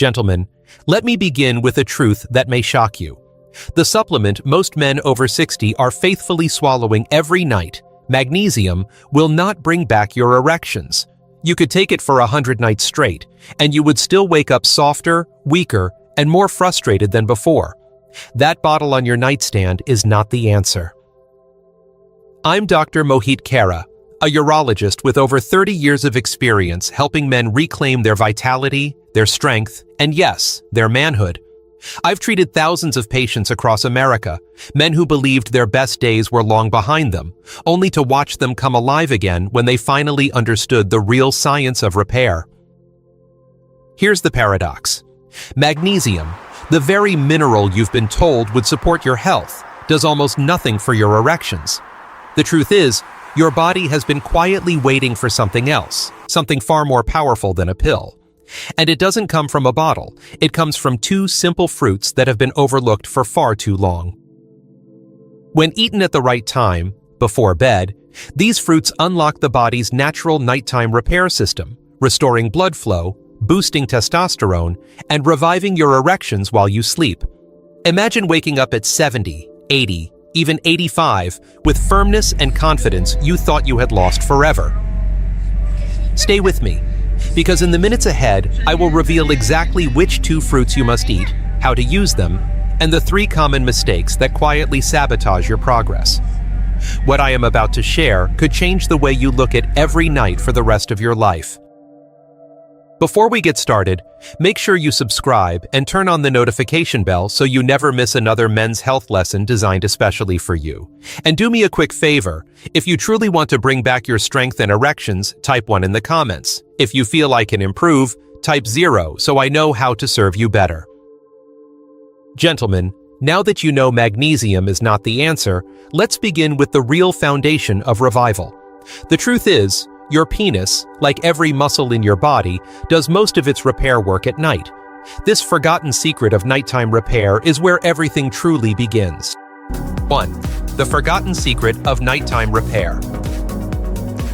Gentlemen, let me begin with a truth that may shock you. The supplement most men over 60 are faithfully swallowing every night, magnesium, will not bring back your erections. You could take it for 100 nights straight, and you would still wake up softer, weaker, and more frustrated than before. That bottle on your nightstand is not the answer. I'm Dr. Mohit Kara, a urologist with over 30 years of experience helping men reclaim their vitality, their strength, and yes, their manhood. I've treated thousands of patients across America, men who believed their best days were long behind them, only to watch them come alive again when they finally understood the real science of repair. Here's the paradox. Magnesium, the very mineral you've been told would support your health, does almost nothing for your erections. The truth is, your body has been quietly waiting for something else, something far more powerful than a pill. And it doesn't come from a bottle, it comes from two simple fruits that have been overlooked for far too long. When eaten at the right time, before bed, these fruits unlock the body's natural nighttime repair system, restoring blood flow, boosting testosterone, and reviving your erections while you sleep. Imagine waking up at 70, 80, even 85, with firmness and confidence you thought you had lost forever. Stay with me, because in the minutes ahead, I will reveal exactly which two fruits you must eat, how to use them, and the 3 common mistakes that quietly sabotage your progress. What I am about to share could change the way you look at every night for the rest of your life. Before we get started, make sure you subscribe and turn on the notification bell so you never miss another men's health lesson designed especially for you. And do me a quick favor, if you truly want to bring back your strength and erections, type 1 in the comments. If you feel I can improve, type 0 so I know how to serve you better. Gentlemen, now that you know magnesium is not the answer, let's begin with the real foundation of revival. The truth is, your penis, like every muscle in your body, does most of its repair work at night. This forgotten secret of nighttime repair is where everything truly begins. 1. The forgotten secret of nighttime repair.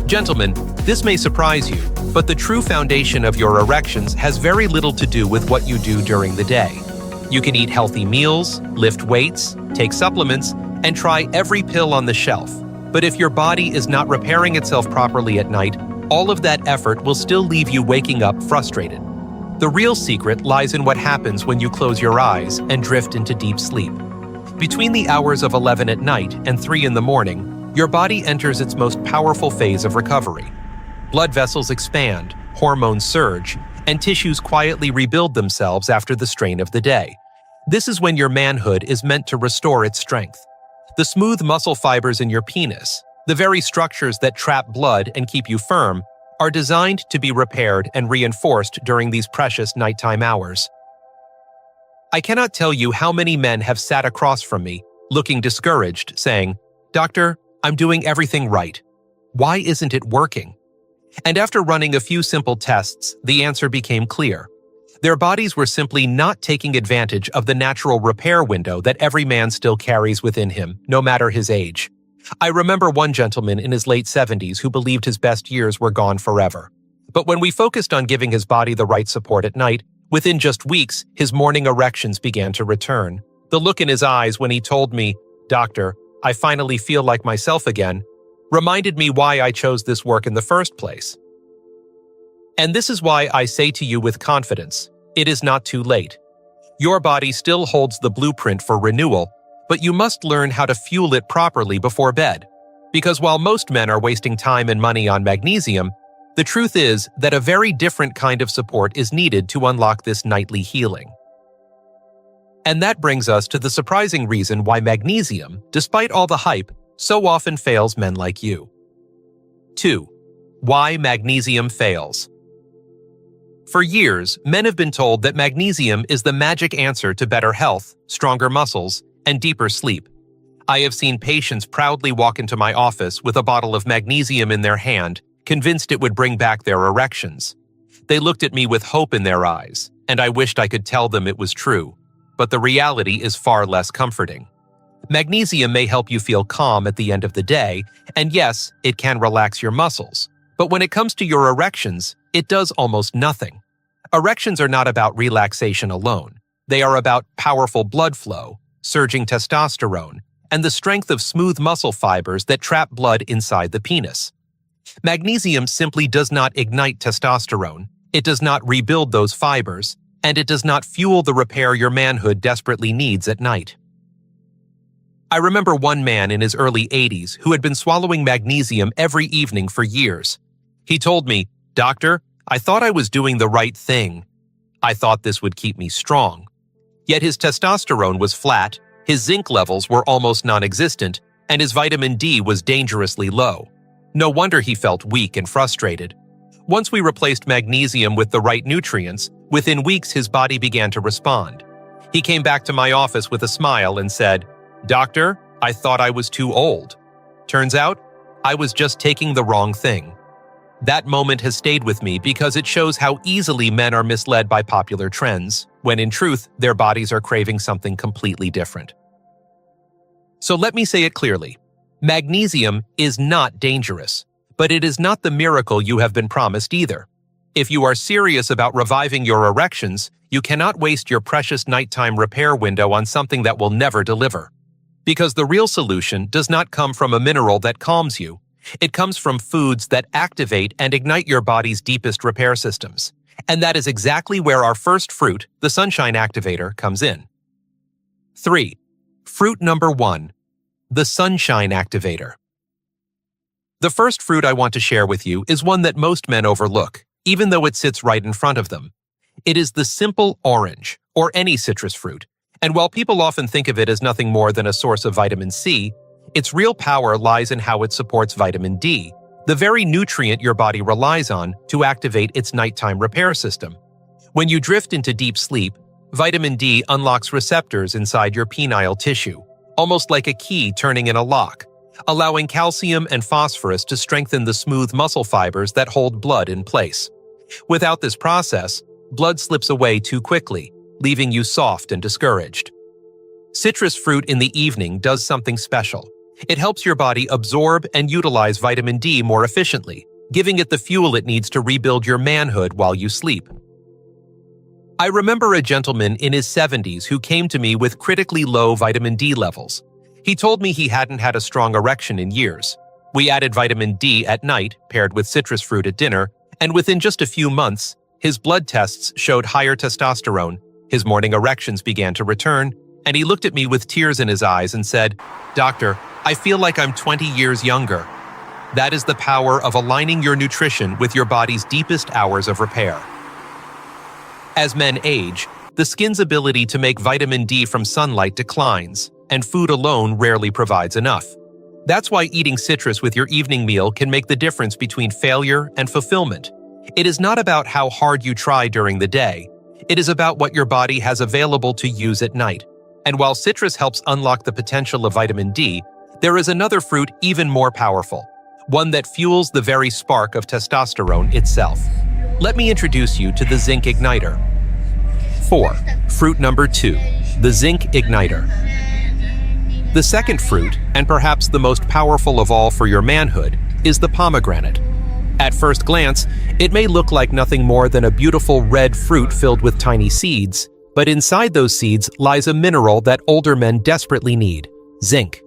Gentlemen, this may surprise you, but the true foundation of your erections has very little to do with what you do during the day. You can eat healthy meals, lift weights, take supplements, and try every pill on the shelf. But if your body is not repairing itself properly at night, all of that effort will still leave you waking up frustrated. The real secret lies in what happens when you close your eyes and drift into deep sleep. Between the hours of 11 at night and 3 in the morning, your body enters its most powerful phase of recovery. Blood vessels expand, hormones surge, and tissues quietly rebuild themselves after the strain of the day. This is when your manhood is meant to restore its strength. The smooth muscle fibers in your penis, the very structures that trap blood and keep you firm, are designed to be repaired and reinforced during these precious nighttime hours. I cannot tell you how many men have sat across from me, looking discouraged, saying, "Doctor, I'm doing everything right. Why isn't it working?" And after running a few simple tests, the answer became clear. Their bodies were simply not taking advantage of the natural repair window that every man still carries within him, no matter his age. I remember one gentleman in his late 70s who believed his best years were gone forever. But when we focused on giving his body the right support at night, within just weeks, his morning erections began to return. The look in his eyes when he told me, "Doctor, I finally feel like myself again," reminded me why I chose this work in the first place. And this is why I say to you with confidence, it is not too late. Your body still holds the blueprint for renewal, but you must learn how to fuel it properly before bed. Because while most men are wasting time and money on magnesium, the truth is that a very different kind of support is needed to unlock this nightly healing. And that brings us to the surprising reason why magnesium, despite all the hype, so often fails men like you. 2. Why magnesium fails. For years, men have been told that magnesium is the magic answer to better health, stronger muscles, and deeper sleep. I have seen patients proudly walk into my office with a bottle of magnesium in their hand, convinced it would bring back their erections. They looked at me with hope in their eyes, and I wished I could tell them it was true. But the reality is far less comforting. Magnesium may help you feel calm at the end of the day, and yes, it can relax your muscles. But when it comes to your erections, it does almost nothing. Erections are not about relaxation alone. They are about powerful blood flow, surging testosterone, and the strength of smooth muscle fibers that trap blood inside the penis. Magnesium simply does not ignite testosterone, it does not rebuild those fibers, and it does not fuel the repair your manhood desperately needs at night. I remember one man in his early 80s who had been swallowing magnesium every evening for years. He told me, "Doctor, I thought I was doing the right thing. I thought this would keep me strong." Yet his testosterone was flat, his zinc levels were almost non-existent, and his vitamin D was dangerously low. No wonder he felt weak and frustrated. Once we replaced magnesium with the right nutrients, within weeks his body began to respond. He came back to my office with a smile and said, "Doctor, I thought I was too old. Turns out, I was just taking the wrong thing." That moment has stayed with me because it shows how easily men are misled by popular trends, when in truth, their bodies are craving something completely different. So let me say it clearly. Magnesium is not dangerous, but it is not the miracle you have been promised either. If you are serious about reviving your erections, you cannot waste your precious nighttime repair window on something that will never deliver. Because the real solution does not come from a mineral that calms you. It comes from foods that activate and ignite your body's deepest repair systems. And that is exactly where our first fruit, the sunshine activator, comes in. 3. Fruit number 1. The sunshine activator. The first fruit I want to share with you is one that most men overlook, even though it sits right in front of them. It is the simple orange, or any citrus fruit. And while people often think of it as nothing more than a source of vitamin C, its real power lies in how it supports vitamin D, the very nutrient your body relies on to activate its nighttime repair system. When you drift into deep sleep, vitamin D unlocks receptors inside your penile tissue, almost like a key turning in a lock, allowing calcium and phosphorus to strengthen the smooth muscle fibers that hold blood in place. Without this process, blood slips away too quickly, leaving you soft and discouraged. Citrus fruit in the evening does something special. It helps your body absorb and utilize vitamin D more efficiently, giving it the fuel it needs to rebuild your manhood while you sleep. I remember a gentleman in his 70s who came to me with critically low vitamin D levels. He told me he hadn't had a strong erection in years. We added vitamin D at night, paired with citrus fruit at dinner, and within just a few months, his blood tests showed higher testosterone, his morning erections began to return, and he looked at me with tears in his eyes and said, "Doctor, I feel like I'm 20 years younger." That is the power of aligning your nutrition with your body's deepest hours of repair. As men age, the skin's ability to make vitamin D from sunlight declines, and food alone rarely provides enough. That's why eating citrus with your evening meal can make the difference between failure and fulfillment. It is not about how hard you try during the day. It is about what your body has available to use at night. And while citrus helps unlock the potential of vitamin D, there is another fruit even more powerful, one that fuels the very spark of testosterone itself. Let me introduce you to the zinc igniter. 4. Fruit number 2. The zinc igniter. The second fruit, and perhaps the most powerful of all for your manhood, is the pomegranate. At first glance, it may look like nothing more than a beautiful red fruit filled with tiny seeds, but inside those seeds lies a mineral that older men desperately need: zinc.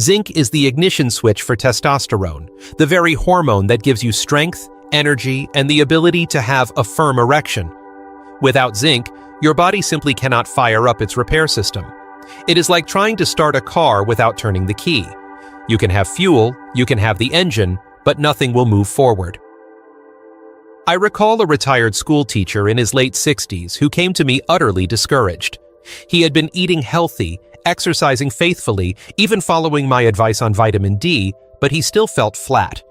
Zinc is the ignition switch for testosterone, the very hormone that gives you strength, energy, and the ability to have a firm erection. Without zinc, your body simply cannot fire up its repair system. It is like trying to start a car without turning the key. You can have fuel, you can have the engine, but nothing will move forward. I recall a retired school teacher in his late 60s who came to me utterly discouraged. He had been eating healthy, exercising faithfully, even following my advice on vitamin D, but he still felt flat.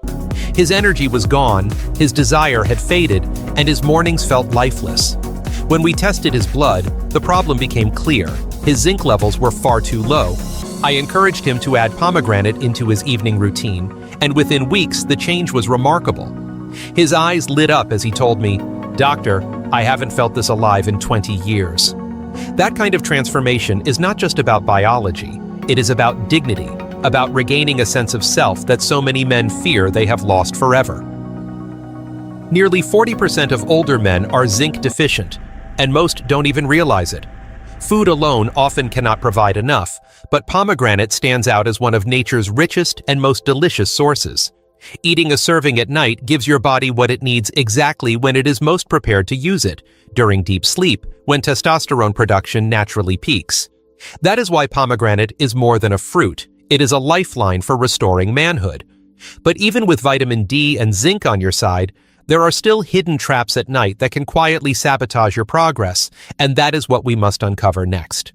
His energy was gone, his desire had faded, and his mornings felt lifeless. When we tested his blood, the problem became clear. His zinc levels were far too low. I encouraged him to add pomegranate into his evening routine, and within weeks the change was remarkable. His eyes lit up as he told me, "Doctor, I haven't felt this alive in 20 years." That kind of transformation is not just about biology, it is about dignity, about regaining a sense of self that so many men fear they have lost forever. Nearly 40% of older men are zinc deficient, and most don't even realize it. Food alone often cannot provide enough, but pomegranate stands out as one of nature's richest and most delicious sources. Eating a serving at night gives your body what it needs exactly when it is most prepared to use it, during deep sleep, when testosterone production naturally peaks. That is why pomegranate is more than a fruit. It is a lifeline for restoring manhood. But even with vitamin D and zinc on your side, there are still hidden traps at night that can quietly sabotage your progress, and that is what we must uncover next.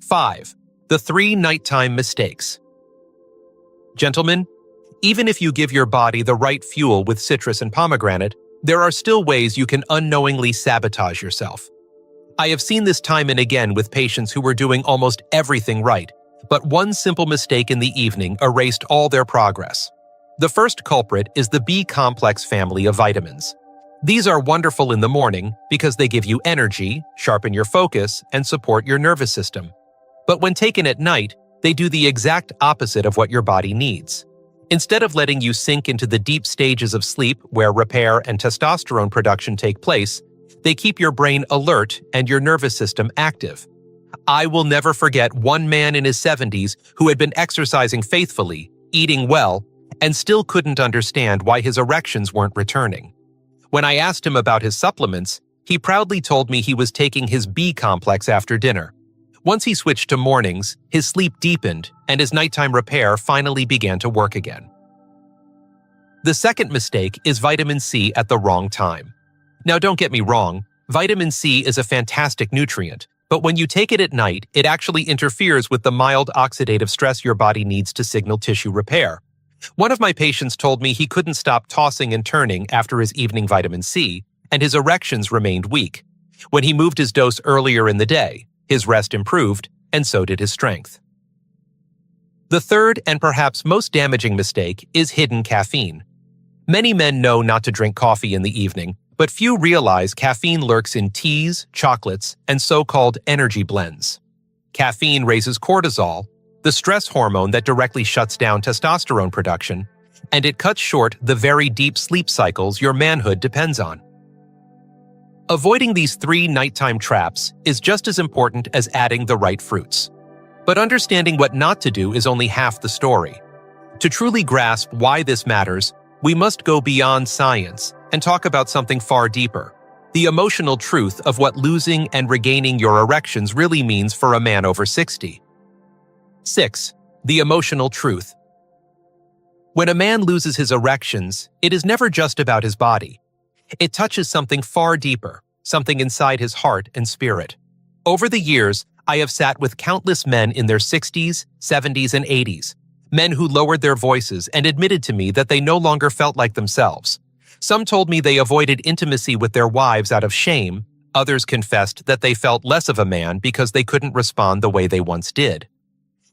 5. The 3 nighttime mistakes. Gentlemen, even if you give your body the right fuel with citrus and pomegranate, there are still ways you can unknowingly sabotage yourself. I have seen this time and again with patients who were doing almost everything right, but one simple mistake in the evening erased all their progress. The first culprit is the B-complex family of vitamins. These are wonderful in the morning because they give you energy, sharpen your focus, and support your nervous system. But when taken at night, they do the exact opposite of what your body needs. Instead of letting you sink into the deep stages of sleep where repair and testosterone production take place, they keep your brain alert and your nervous system active. I will never forget one man in his 70s who had been exercising faithfully, eating well, and still couldn't understand why his erections weren't returning. When I asked him about his supplements, he proudly told me he was taking his B-complex after dinner. Once he switched to mornings, his sleep deepened and his nighttime repair finally began to work again. The second mistake is vitamin C at the wrong time. Now don't get me wrong, vitamin C is a fantastic nutrient, but when you take it at night, it actually interferes with the mild oxidative stress your body needs to signal tissue repair. One of my patients told me he couldn't stop tossing and turning after his evening vitamin C, and his erections remained weak. When he moved his dose earlier in the day, his rest improved, and so did his strength. The third and perhaps most damaging mistake is hidden caffeine. Many men know not to drink coffee in the evening, but few realize caffeine lurks in teas, chocolates, and so-called energy blends. Caffeine raises cortisol, the stress hormone that directly shuts down testosterone production, and it cuts short the very deep sleep cycles your manhood depends on. Avoiding these 3 nighttime traps is just as important as adding the right fruits. But understanding what not to do is only half the story. To truly grasp why this matters, we must go beyond science and talk about something far deeper: the emotional truth of what losing and regaining your erections really means for a man over 60. 6. The emotional truth. When a man loses his erections, it is never just about his body. It touches something far deeper, something inside his heart and spirit. Over the years, I have sat with countless men in their 60s, 70s, and 80s, men who lowered their voices and admitted to me that they no longer felt like themselves. Some told me they avoided intimacy with their wives out of shame. Others confessed that they felt less of a man because they couldn't respond the way they once did.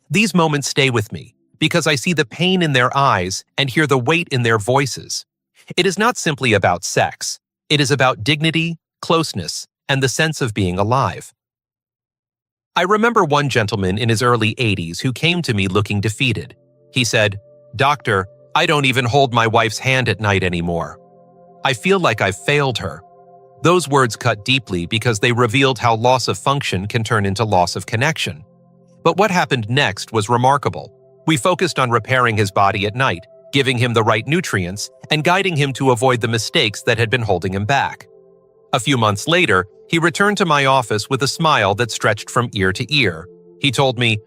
These moments stay with me because I see the pain in their eyes and hear the weight in their voices. It is not simply about sex. It is about dignity, closeness, and the sense of being alive. I remember one gentleman in his early 80s who came to me looking defeated. He said, "Doctor, I don't even hold my wife's hand at night anymore. I feel like I've failed her." Those words cut deeply because they revealed how loss of function can turn into loss of connection. But what happened next was remarkable. We focused on repairing his body at night, giving him the right nutrients, and guiding him to avoid the mistakes that had been holding him back. A few months later, he returned to my office with a smile that stretched from ear to ear. He told me,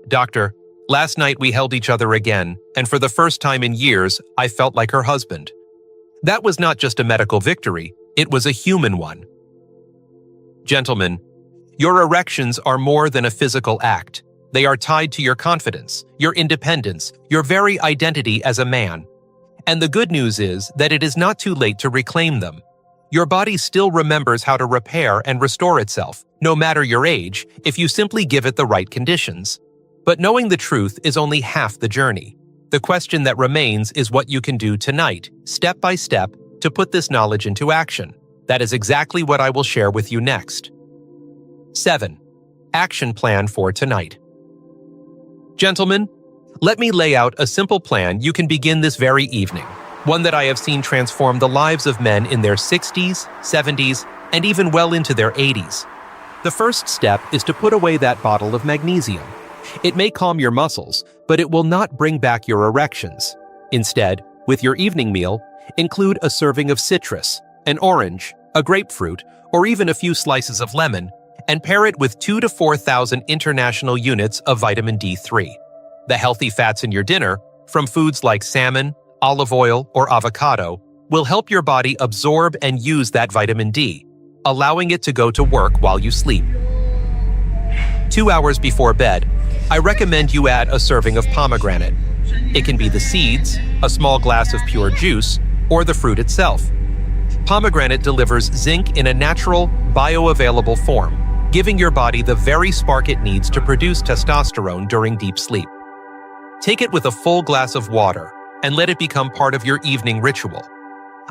"Doctor, last night we held each other again, and for the first time in years, I felt like her husband." That was not just a medical victory, it was a human one. Gentlemen, your erections are more than a physical act. They are tied to your confidence, your independence, your very identity as a man. And the good news is that it is not too late to reclaim them. Your body still remembers how to repair and restore itself, no matter your age, if you simply give it the right conditions. But knowing the truth is only half the journey. The question that remains is what you can do tonight, step by step, to put this knowledge into action. That is exactly what I will share with you next. 7. Action plan for tonight. Gentlemen, let me lay out a simple plan you can begin this very evening. one that I have seen transform the lives of men in their 60s, 70s, and even well into their 80s. The first step is to put away that bottle of magnesium. It may calm your muscles, but it will not bring back your erections. Instead, with your evening meal, include a serving of citrus, an orange, a grapefruit, or even a few slices of lemon, and pair it with 2,000 to 4,000 international units of vitamin D3. The healthy fats in your dinner, from foods like salmon, olive oil, or avocado, will help your body absorb and use that vitamin D, allowing it to go to work while you sleep. 2 hours before bed, I recommend you add a serving of pomegranate. It can be the seeds, a small glass of pure juice, or the fruit itself. Pomegranate delivers zinc in a natural, bioavailable form, giving your body the very spark it needs to produce testosterone during deep sleep. Take it with a full glass of water and let it become part of your evening ritual.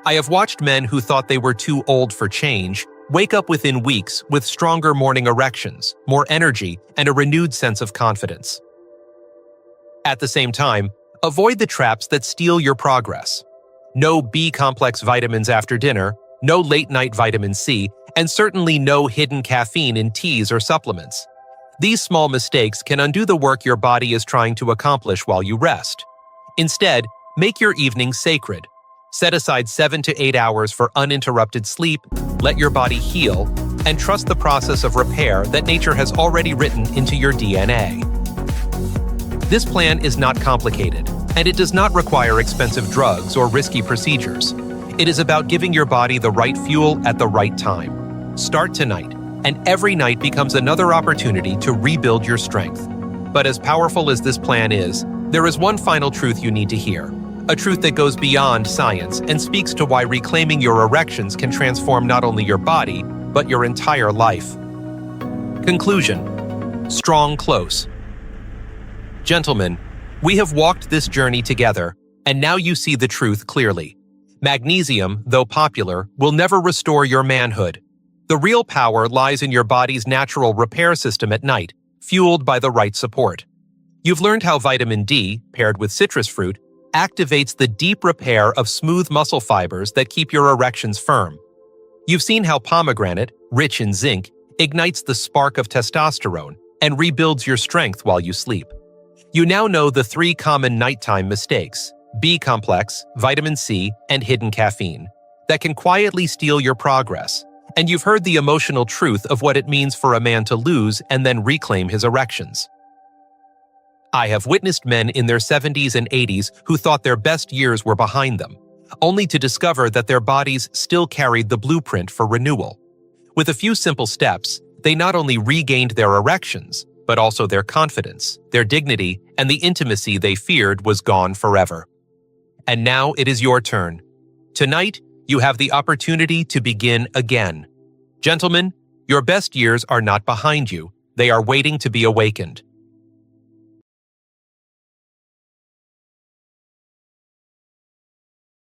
I have watched men who thought they were too old for change wake up within weeks with stronger morning erections, more energy, and a renewed sense of confidence. At the same time, avoid the traps that steal your progress. No B-complex vitamins after dinner, no late-night vitamin C, and certainly no hidden caffeine in teas or supplements. These small mistakes can undo the work your body is trying to accomplish while you rest. Instead, make your evening sacred. Set aside 7 to 8 hours for uninterrupted sleep, let your body heal, and trust the process of repair that nature has already written into your DNA. This plan is not complicated, and it does not require expensive drugs or risky procedures. It is about giving your body the right fuel at the right time. Start tonight, and every night becomes another opportunity to rebuild your strength. But as powerful as this plan is, there is one final truth you need to hear. A truth that goes beyond science and speaks to why reclaiming your erections can transform not only your body, but your entire life. Conclusion: strong close. Gentlemen, we have walked this journey together, and now you see the truth clearly. Magnesium, though popular, will never restore your manhood. The real power lies in your body's natural repair system at night, fueled by the right support. You've learned how vitamin D, paired with citrus fruit, activates the deep repair of smooth muscle fibers that keep your erections firm. You've seen how pomegranate, rich in zinc, ignites the spark of testosterone and rebuilds your strength while you sleep. You now know the 3 common nighttime mistakes: B-complex, vitamin C, and hidden caffeine, that can quietly steal your progress. And you've heard the emotional truth of what it means for a man to lose and then reclaim his erections. I have witnessed men in their 70s and 80s who thought their best years were behind them, only to discover that their bodies still carried the blueprint for renewal. With a few simple steps, they not only regained their erections, but also their confidence, their dignity, and the intimacy they feared was gone forever. And now it is your turn. Tonight, you have the opportunity to begin again. Gentlemen, your best years are not behind you. They are waiting to be awakened.